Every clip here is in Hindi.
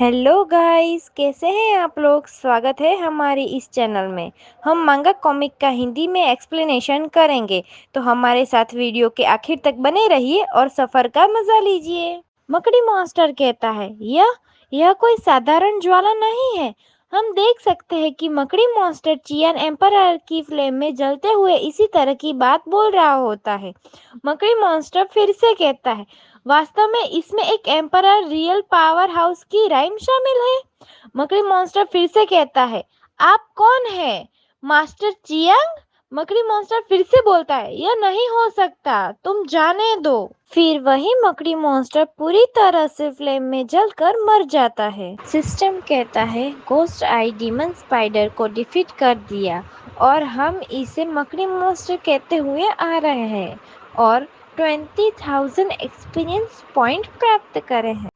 हेलो गाइस, कैसे हैं आप लोग। स्वागत है हमारी इस चैनल में। हम मांगा कॉमिक का हिंदी में एक्सप्लेनेशन करेंगे, तो हमारे साथ वीडियो के आखिर तक बने रहिए और सफ़र का मज़ा लीजिए। मकड़ी मॉन्स्टर कहता है, यह कोई साधारण ज्वाला नहीं है। हम देख सकते हैं कि मकड़ी मॉन्स्टर चियन एम्परर की फ्लेम में जलते हुए इसी तरह की बात बोल रहा होता है। मकड़ी मॉन्स्टर फिर से कहता है, वास्तव में इसमें एक एम्परर रियल पावर हाउस की राइम शामिल है। मकड़ी मॉन्स्टर फिर से कहता है, आप कौन है, मास्टर चियांग। मकड़ी मॉन्स्टर फिर से बोलता है, यह नहीं हो सकता, तुम जाने दो। फिर वही मकड़ी मॉन्स्टर पूरी तरह से फ्लेम में जलकर मर जाता है। सिस्टम कहता है, घोस्ट आई डीमन स्पाइडर को डिफीट कर दिया और हम इसे मकड़ी मॉन्स्टर कहते हुए आ रहे हैं और 20,000 एक्सपीरियंस पॉइंट प्राप्त करे हैं।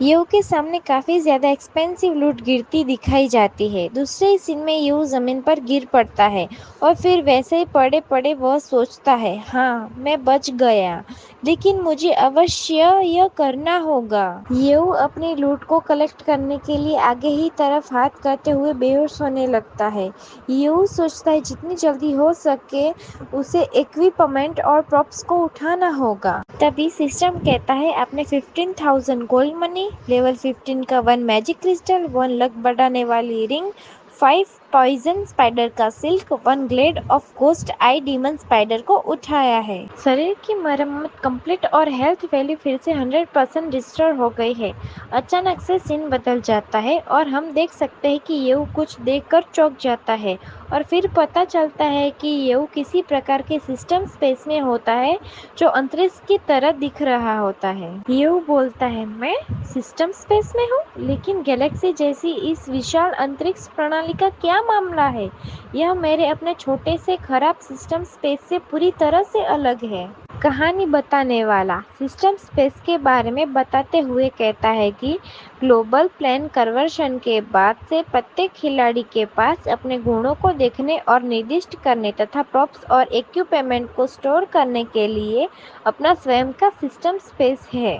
यू के सामने काफ़ी ज़्यादा एक्सपेंसिव लूट गिरती दिखाई जाती है। दूसरे सीन में यू ज़मीन पर गिर पड़ता है और फिर वैसे ही पड़े पड़े वह सोचता है, हाँ मैं बच गया, लेकिन मुझे अवश्य यह करना होगा। यू अपनी लूट को कलेक्ट करने के लिए आगे ही तरफ हाथ करते हुए बेहोश होने लगता है। यू सोचता है जितनी जल्दी हो सके उसे इक्विपमेंट और प्रॉप्स को उठाना होगा। तभी सिस्टम कहता है, आपने 15,000 गोल्ड मनी, लेवल 15 का 1 मैजिक क्रिस्टल, 1 लक बढ़ाने वाली रिंग, 5 पॉइजन स्पाइडर का silk, 1 Glade of ghost I demon spider को उठाया है। शरीर की मरम्मत कंप्लीट और हेल्थ वैल्यू फिर से 100% रिस्टोर हो गई है। अचानक से सीन बदल जाता है और हम देख सकते हैं कि यू कुछ देखकर चौंक जाता है और फिर पता चलता है कि यू किसी प्रकार के सिस्टम स्पेस में होता है जो अंतरिक्ष की तरह दिख रहा होता है। यू बोलता है, मैं सिस्टम स्पेस में हूँ, लेकिन गैलेक्सी जैसी इस विशाल अंतरिक्ष प्रणाली का क्या मामला है। यह मेरे अपने छोटे से खराब सिस्टम स्पेस से पूरी तरह से अलग है। कहानी बताने वाला सिस्टम स्पेस के बारे में बताते हुए कहता है कि ग्लोबल प्लान कन्वर्शन के बाद से प्रत्येक खिलाड़ी के पास अपने गुणों को देखने और निर्दिष्ट करने तथा प्रॉप्स और इक्विपमेंट को स्टोर करने के लिए अपना स्वयं का सिस्टम स्पेस है।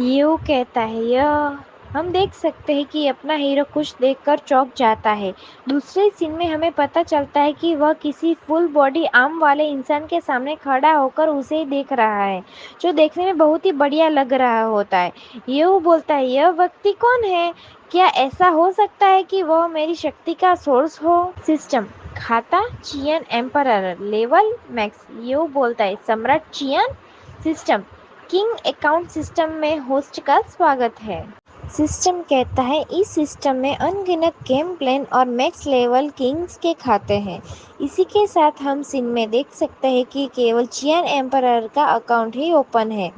यू कहता है, यह हम देख सकते हैं कि अपना हीरो कुछ देखकर चौंक जाता है। दूसरे सीन में हमें पता चलता है कि वह किसी फुल बॉडी आर्म वाले इंसान के सामने खड़ा होकर उसे ही देख रहा है, जो देखने में बहुत ही बढ़िया लग रहा होता है। यू बोलता है, यह व्यक्ति कौन है, क्या ऐसा हो सकता है कि वह मेरी शक्ति का सोर्स हो। सिस्टम, खाता चियन एम्परर, लेवल मैक्स। यू बोलता है, सम्राट चियन। सिस्टम, किंग अकाउंट सिस्टम में होस्ट का स्वागत है। सिस्टम कहता है, इस सिस्टम में अनगिनत गेम प्लान और मैक्स लेवल किंग्स के खाते हैं। इसी के साथ हम सीन में देख सकते हैं कि केवल चियन एम्परर का अकाउंट ही ओपन है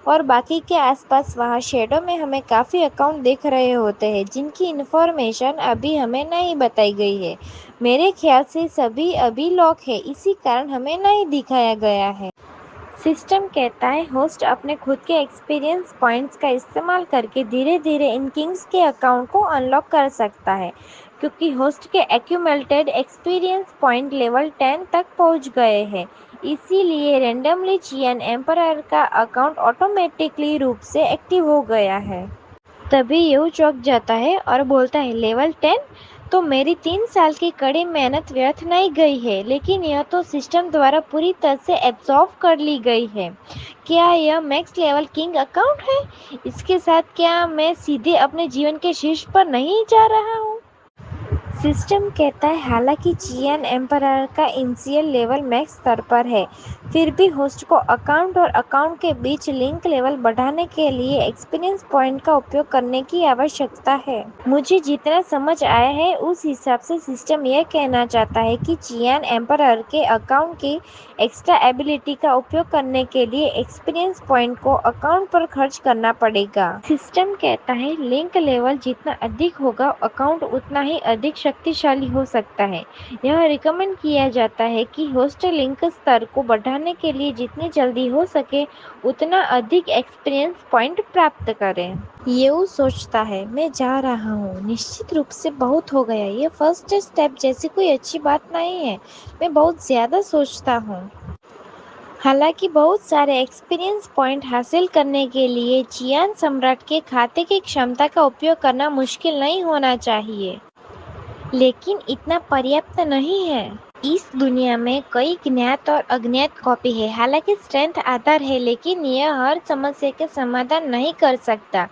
और बाकी के आसपास वहाँ शेडो में हमें काफ़ी अकाउंट दिख रहे होते हैं जिनकी इन्फॉर्मेशन अभी हमें नहीं बताई गई है। मेरे ख्याल से सभी अभी लॉक है, इसी कारण हमें नहीं दिखाया गया है। सिस्टम कहता है, होस्ट अपने खुद के एक्सपीरियंस पॉइंट्स का इस्तेमाल करके धीरे धीरे इन किंग्स के अकाउंट को अनलॉक कर सकता है, क्योंकि होस्ट के एक्यूमुलेटेड एक्सपीरियंस पॉइंट लेवल 10 तक पहुंच गए हैं। इसीलिए रैंडमली चियन एम्परर का अकाउंट ऑटोमेटिकली रूप से एक्टिव हो गया है। तभी यू चौंक जाता है और बोलता है, लेवल 10, तो मेरी 3 साल की कड़ी मेहनत व्यर्थ नहीं गई है, लेकिन यह तो सिस्टम द्वारा पूरी तरह से एब्जॉर्व कर ली गई है। क्या यह मैक्स लेवल किंग अकाउंट है? इसके साथ क्या मैं सीधे अपने जीवन के शीर्ष पर नहीं जा रहा हूँ? सिस्टम कहता है, हालांकि चियन एम्परर का इनिशियल लेवल मैक्स स्तर पर है, फिर भी होस्ट को अकाउंट और अकाउंट के बीच लिंक लेवल बढ़ाने के लिए एक्सपीरियंस पॉइंट का उपयोग करने की आवश्यकता है। मुझे जितना समझ आया है उस हिसाब से सिस्टम यह कहना चाहता है कि चियन एम्परर के अकाउंट की एक्स्ट्रा एबिलिटी का उपयोग करने के लिए एक्सपीरियंस पॉइंट को अकाउंट पर खर्च करना पड़ेगा। सिस्टम कहता है, लिंक लेवल जितना अधिक होगा अकाउंट उतना ही अधिक शक्तिशाली हो सकता है। यह रिकमेंड किया जाता है कि होस्ट लिंक स्तर को बढ़ाने के लिए जितनी जल्दी हो सके उतना अधिक एक्सपीरियंस पॉइंट प्राप्त करें। ये सोचता है, मैं जा रहा हूँ, निश्चित रूप से बहुत हो गया, ये फर्स्ट स्टेप जैसी कोई अच्छी बात नहीं है, मैं बहुत ज़्यादा सोचता हूँ। हालांकि बहुत सारे एक्सपीरियंस पॉइंट हासिल करने के लिए चियान सम्राट के खाते की क्षमता का उपयोग करना मुश्किल नहीं होना चाहिए, लेकिन इतना पर्याप्त नहीं है। इस दुनिया में कई ज्ञात और अज्ञात कॉपी है। हालांकि स्ट्रेंथ आधार है, लेकिन यह हर समस्या के समाधान नहीं कर सकता।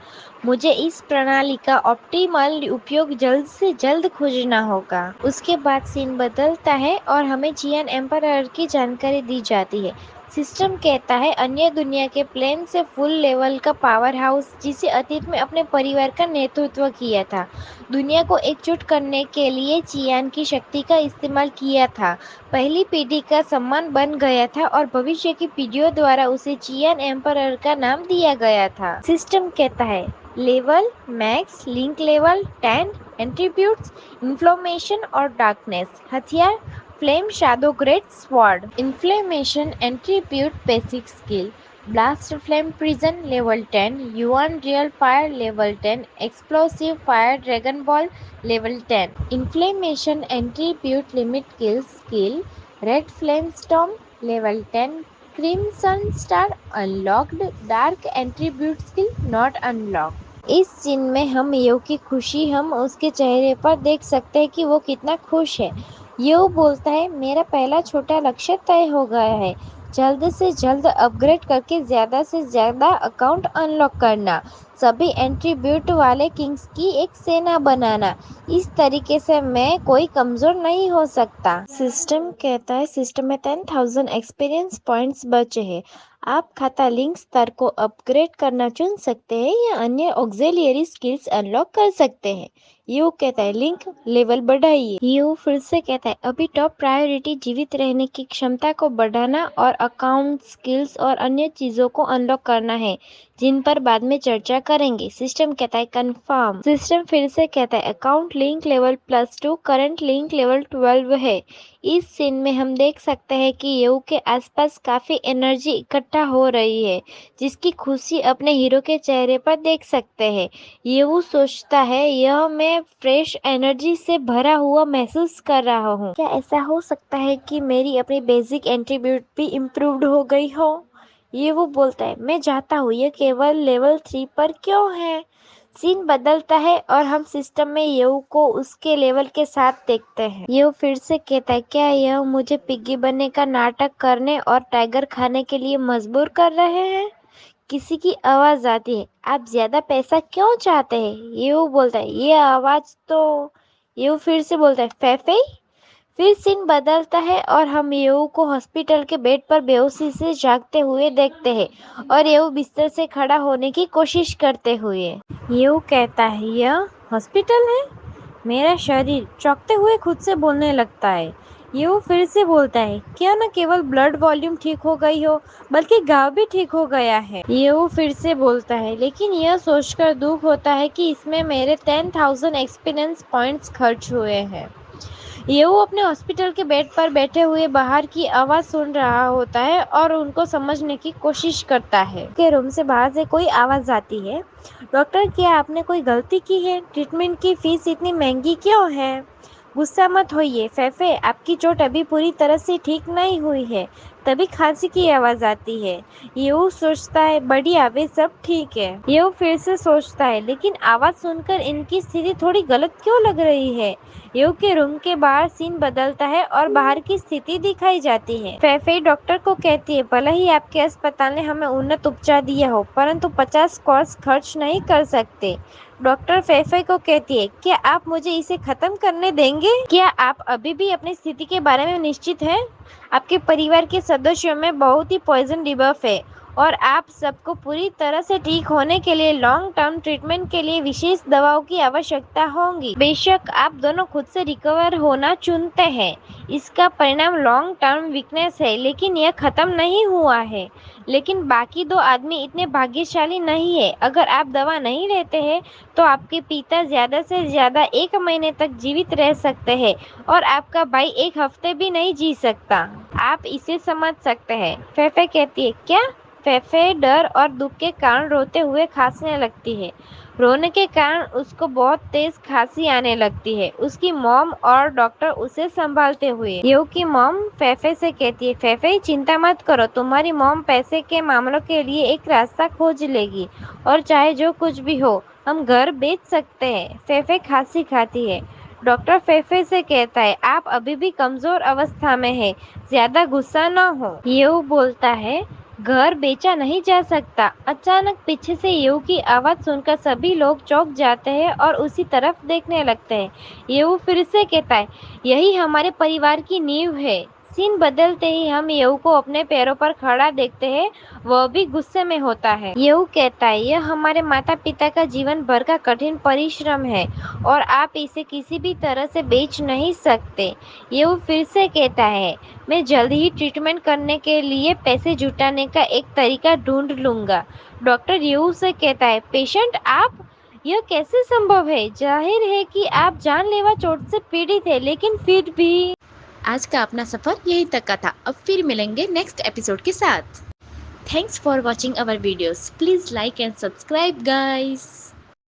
मुझे इस प्रणाली का ऑप्टिमल उपयोग जल्द से जल्द खोजना होगा। उसके बाद सीन बदलता है और हमें चियन एम्परर की जानकारी दी जाती है। सिस्टम कहता है अन्य दुनिया के प्लेन से फुल लेवल का पावर हाउस, जिसे अतीत में अपने परिवार का नेतृत्व किया था, दुनिया को एकजुट करने के लिए चियान की शक्ति का इस्तेमाल किया था। पहली पीढ़ी का सम्मान बन गया था और भविष्य की पीढ़ियों द्वारा उसे चियान एम्परर का नाम दिया गया था। सिस्टम कहता है level max, link level 10, attributes inflammation और डार्कनेस, हथियार flame shadow great sword, inflammation attribute basic skill, blast flame prison level 10, yuan real fire level 10, explosive fire dragon ball level 10, inflammation attribute limit kill skill, red flame storm level 10, crimson star unlocked, dark attribute skill not unlocked. इस सीन में हम यो की खुशी हम उसके चेहरे पर देख सकते हैं कि वो कितना खुश है। यो बोलता है मेरा पहला छोटा लक्ष्य तय हो गया है, जल्द से जल्द अपग्रेड करके ज़्यादा से ज़्यादा अकाउंट अनलॉक करना, सभी एट्रीब्यूट वाले किंग्स की एक सेना बनाना। इस तरीके से मैं कोई कमज़ोर नहीं हो सकता। सिस्टम कहता है सिस्टम में 10,000 एक्सपीरियंस पॉइंट्स बचे हैं। आप खाता लिंक स्तर को अपग्रेड करना चुन सकते हैं या अन्य ऑक्सिलियरी स्किल्स अनलॉक कर सकते हैं। यू कहता है लिंक लेवल बढ़ाइए। यू फिर से कहता है अभी टॉप प्रायोरिटी जीवित रहने की क्षमता को बढ़ाना और अकाउंट स्किल्स और अन्य चीजों को अनलॉक करना है, जिन पर बाद में चर्चा करेंगे। सिस्टम कहता है कंफर्म। सिस्टम फिर से कहता है account link level +2, current link level 12 है। इस सीन में हम देख सकते हैं कि यू के आसपास काफी एनर्जी इकट्ठा हो रही है, जिसकी खुशी अपने हीरो के चेहरे पर देख सकते हैं। यू सोचता है यह मैं फ्रेश एनर्जी से भरा हुआ महसूस कर रहा हूँ। क्या ऐसा हो सकता है कि मेरी अपनी बेसिक एट्रीब्यूट भी इम्प्रूव्ड हो गई हो? ये वो बोलता है मैं चाहता हूँ ये केवल लेवल 3 पर क्यों है। सीन बदलता है और हम सिस्टम में यू को उसके लेवल के साथ देखते हैं। यू फिर से कहता है क्या यह मुझे पिग्गी बनने का नाटक करने और टाइगर खाने के लिए मजबूर कर रहे हैं? किसी की आवाज आती है आप ज्यादा पैसा क्यों चाहते हैं? यू बोलता है ये आवाज तो। यू फिर से बोलता है फेफे। फिर सीन बदलता है और हम येऊ को हॉस्पिटल के बेड पर बेहोशी से जागते हुए देखते हैं और येऊ बिस्तर से खड़ा होने की कोशिश करते हुए। येऊ कहता है यह हॉस्पिटल है? मेरा शरीर चौंकते हुए खुद से बोलने लगता है। येऊ फिर से बोलता है क्या न केवल ब्लड वॉल्यूम ठीक हो गई हो, बल्कि घाव भी ठीक हो गया है। येऊ फिर से बोलता है लेकिन यह सोचकर दुख होता है कि इसमें मेरे 10,000 एक्सपीरियंस पॉइंट्स खर्च हुए हैं। ये वो अपने हॉस्पिटल के बेड पर बैठे हुए बाहर की आवाज सुन रहा होता है और उनको समझने की कोशिश करता है। के रूम से बाहर से कोई आवाज आती है डॉक्टर क्या आपने कोई गलती की है? ट्रीटमेंट की फीस इतनी महंगी क्यों है? गुस्सा मत होइए फेफे, आपकी चोट अभी पूरी तरह से ठीक नहीं हुई है। तभी खांसी की आवाज आती है। ये सोचता है बढ़िया वे सब ठीक है। ये फिर से सोचता है लेकिन आवाज सुनकर इनकी स्थिति थोड़ी गलत क्यों लग रही है। यू के रूम के बाहर सीन बदलता है और बाहर की स्थिति दिखाई जाती है। फैफे डॉक्टर को कहती है भले ही आपके अस्पताल ने हमें उन्नत उपचार दिया हो, परंतु 50 कोर्स खर्च नहीं कर सकते। डॉक्टर फैफे को कहती है क्या आप मुझे इसे खत्म करने देंगे? क्या आप अभी भी अपनी स्थिति के बारे में निश्चित हैं? आपके परिवार के सदस्यों में बहुत ही पॉइजन डिबफ है और आप सबको पूरी तरह से ठीक होने के लिए लॉन्ग टर्म ट्रीटमेंट के लिए विशेष दवाओं की आवश्यकता होगी। बेशक आप दोनों खुद से रिकवर होना चुनते हैं, इसका परिणाम लॉन्ग टर्म वीकनेस है, लेकिन यह खत्म नहीं हुआ है। लेकिन बाकी दो आदमी इतने भाग्यशाली नहीं है। अगर आप दवा नहीं लेते हैं तो आपके पिता ज्यादा से ज्यादा 1 महीने तक जीवित रह सकते हैं और आपका भाई 1 हफ्ते भी नहीं जी सकता। आप इसे समझ सकते हैं। फेफे कहती है क्या फेफे डर और दुख के कारण रोते हुए खांसने लगती है। रोने के कारण उसको बहुत तेज खांसी आने लगती है। उसकी मॉम और डॉक्टर उसे संभालते हुए येऊ की मॉम फेफे से कहती है, फेफे चिंता मत करो, तुम्हारी मॉम पैसे के मामलों के लिए एक रास्ता खोज लेगी और चाहे जो कुछ भी हो हम घर बेच सकते हैं। फेफे खांसी खाती है। डॉक्टर फेफे से कहता है, आप अभी भी कमजोर अवस्था में है, ज्यादा गुस्सा न हो। येऊ बोलता है, घर बेचा नहीं जा सकता। अचानक पीछे से येऊ की आवाज सुनकर सभी लोग चौंक जाते हैं और उसी तरफ देखने लगते हैं। येऊ फिर से कहता है, यही हमारे परिवार की नींव है। सीन बदलते ही हम येऊ को अपने पैरों पर खड़ा देखते हैं, वह भी गुस्से में होता है। येऊ कहता है, यह हमारे माता पिता का जीवन भर का कठिन परिश्रम है और आप इसे किसी भी तरह से बेच नहीं सकते। येऊ फिर से कहता है, मैं जल्द ही ट्रीटमेंट करने के लिए पैसे जुटाने का एक तरीका ढूंढ लूंगा। डॉक्टर येऊ से कहता है, पेशेंट आप, यह कैसे संभव है? जाहिर है कि आप जानलेवा चोट से पीड़ित है, लेकिन फिर भी। आज का अपना सफर यहीं तक का था। अब फिर मिलेंगे नेक्स्ट एपिसोड के साथ। Thanks for watching our videos. Please like and subscribe guys.